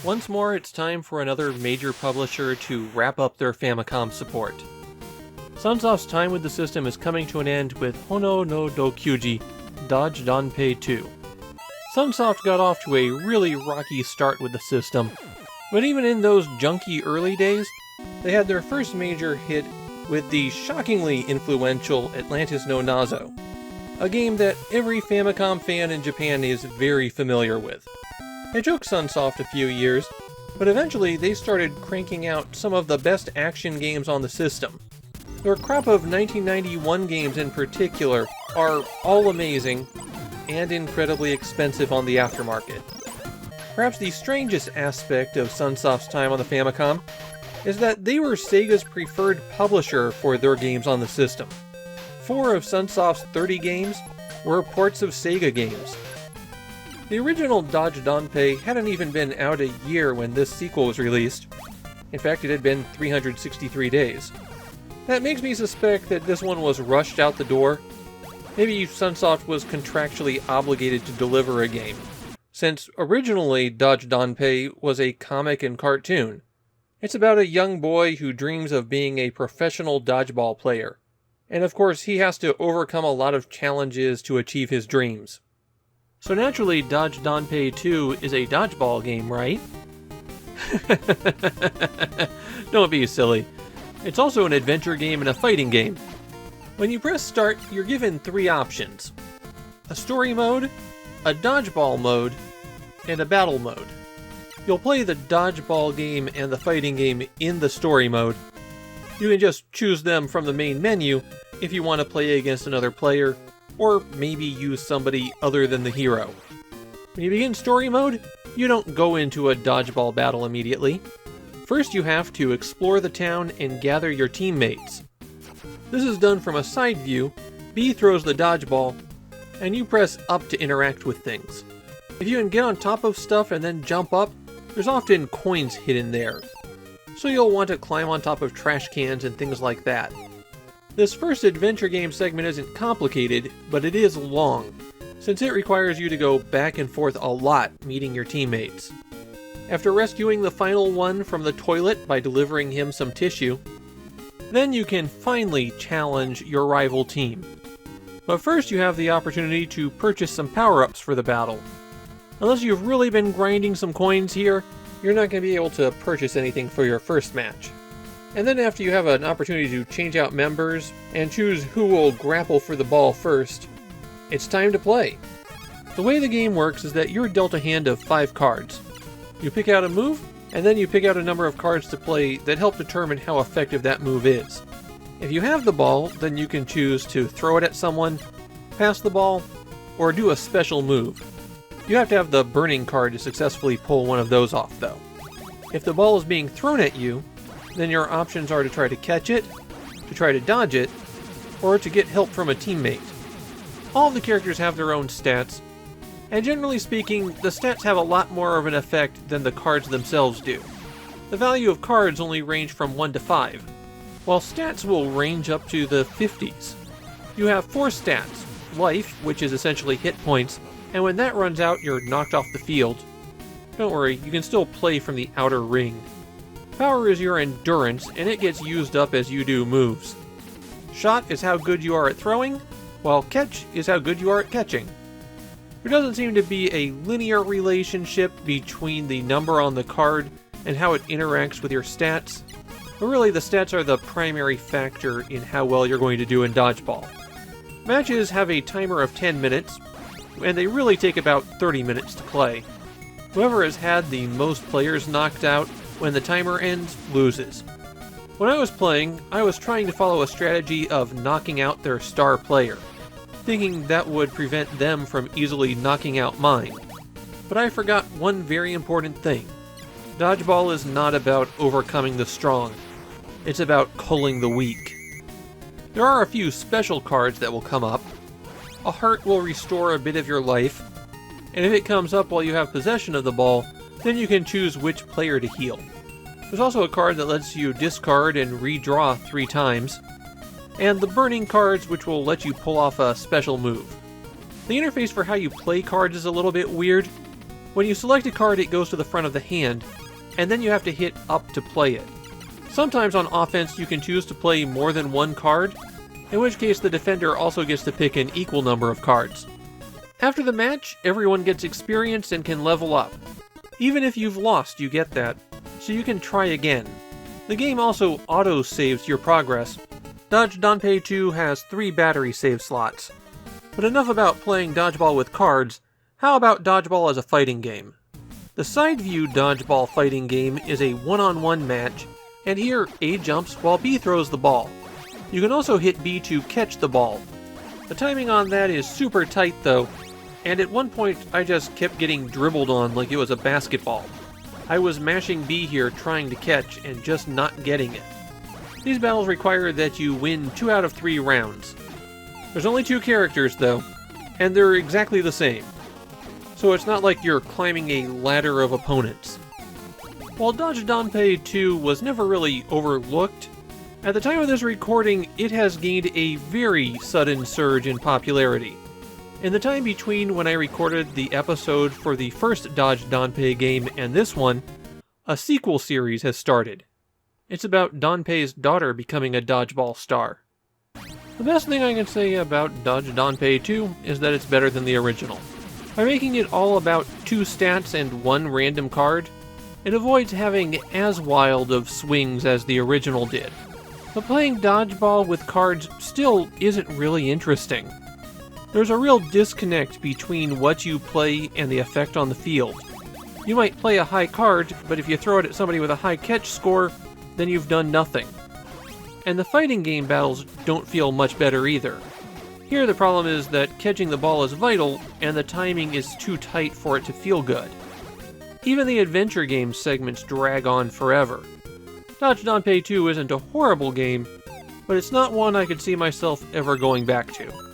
Once more, it's time for another major publisher to wrap up their Famicom support. Sunsoft's time with the system is coming to an end with Honoo no Doukyuuji, Dodge Danpei 2. Sunsoft got off to a really rocky start with the system, but even in those junky early days, they had their first major hit with the shockingly influential Atlantis no Nazo, a game that every Famicom fan in Japan is very familiar with. It took Sunsoft a few years, but eventually they started cranking out some of the best action games on the system. Their crop of 1991 games in particular are all amazing and incredibly expensive on the aftermarket. Perhaps the strangest aspect of Sunsoft's time on the Famicom is that they were Sega's preferred publisher for their games on the system. 4 of Sunsoft's 30 games were ports of Sega games. The original Dodge Danpei hadn't even been out a year when this sequel was released. In fact, it had been 363 days. That makes me suspect that this one was rushed out the door. Maybe Sunsoft was contractually obligated to deliver a game, since originally Dodge Danpei was a comic and cartoon. It's about a young boy who dreams of being a professional dodgeball player, and of course he has to overcome a lot of challenges to achieve his dreams. So naturally, Dodge Danpei 2 is a dodgeball game, right? Don't be silly. It's also an adventure game and a fighting game. When you press start, you're given 3 options: a story mode, a dodgeball mode, and a battle mode. You'll play the dodgeball game and the fighting game in the story mode. You can just choose them from the main menu if you want to play against another player, or maybe use somebody other than the hero. When you begin story mode, you don't go into a dodgeball battle immediately. First you have to explore the town and gather your teammates. This is done from a side view. B throws the dodgeball, and you press up to interact with things. If you can get on top of stuff and then jump up, there's often coins hidden there, so you'll want to climb on top of trash cans and things like that. This first adventure game segment isn't complicated, but it is long, since it requires you to go back and forth a lot meeting your teammates. After rescuing the final one from the toilet by delivering him some tissue, then you can finally challenge your rival team. But first you have the opportunity to purchase some power-ups for the battle. Unless you've really been grinding some coins here, you're not going to be able to purchase anything for your first match. And then after you have an opportunity to change out members and choose who will grapple for the ball first, it's time to play. The way the game works is that you're dealt a hand of 5 cards. You pick out a move, and then you pick out a number of cards to play that help determine how effective that move is. If you have the ball, then you can choose to throw it at someone, pass the ball, or do a special move. You have to have the burning card to successfully pull one of those off, though. If the ball is being thrown at you, then your options are to try to catch it, to try to dodge it, or to get help from a teammate. All of the characters have their own stats, and generally speaking, the stats have a lot more of an effect than the cards themselves do. The value of cards only range from 1 to 5, while stats will range up to the 50s. You have 4 stats: life, which is essentially hit points, and when that runs out, you're knocked off the field. Don't worry, you can still play from the outer ring. Power is your endurance, and it gets used up as you do moves. Shot is how good you are at throwing, while catch is how good you are at catching. There doesn't seem to be a linear relationship between the number on the card and how it interacts with your stats, but really the stats are the primary factor in how well you're going to do in dodgeball. Matches have a timer of 10 minutes, and they really take about 30 minutes to play. Whoever has had the most players knocked out when the timer ends loses. When I was playing, I was trying to follow a strategy of knocking out their star player, thinking that would prevent them from easily knocking out mine. But I forgot one very important thing. Dodgeball is not about overcoming the strong. It's about culling the weak. There are a few special cards that will come up. A heart will restore a bit of your life, and if it comes up while you have possession of the ball, then you can choose which player to heal. There's also a card that lets you discard and redraw 3 times, and the burning cards, which will let you pull off a special move. The interface for how you play cards is a little bit weird. When you select a card, it goes to the front of the hand, and then you have to hit up to play it. Sometimes on offense you can choose to play more than one card, in which case the defender also gets to pick an equal number of cards. After the match, everyone gets experience and can level up. Even if you've lost, you get that, so you can try again. The game also auto-saves your progress. Dodge Danpei 2 has 3 battery save slots. But enough about playing dodgeball with cards, how about dodgeball as a fighting game? The side-view dodgeball fighting game is a one-on-one match, and here A jumps while B throws the ball. You can also hit B to catch the ball. The timing on that is super tight though, and at one point I just kept getting dribbled on like it was a basketball. I was mashing B here trying to catch and just not getting it. These battles require that you win 2 out of 3 rounds. There's only 2 characters though, and they're exactly the same. So it's not like you're climbing a ladder of opponents. While Dodge Danpei 2 was never really overlooked, at the time of this recording it has gained a very sudden surge in popularity. In the time between when I recorded the episode for the first Dodge Danpei game and this one, a sequel series has started. It's about Danpei's daughter becoming a dodgeball star. The best thing I can say about Dodge Danpei 2 is that it's better than the original. By making it all about 2 stats and 1 random card, it avoids having as wild of swings as the original did. But playing dodgeball with cards still isn't really interesting. There's a real disconnect between what you play and the effect on the field. You might play a high card, but if you throw it at somebody with a high catch score, then you've done nothing. And the fighting game battles don't feel much better either. Here the problem is that catching the ball is vital, and the timing is too tight for it to feel good. Even the adventure game segments drag on forever. Dodge Danpei 2 isn't a horrible game, but it's not one I could see myself ever going back to.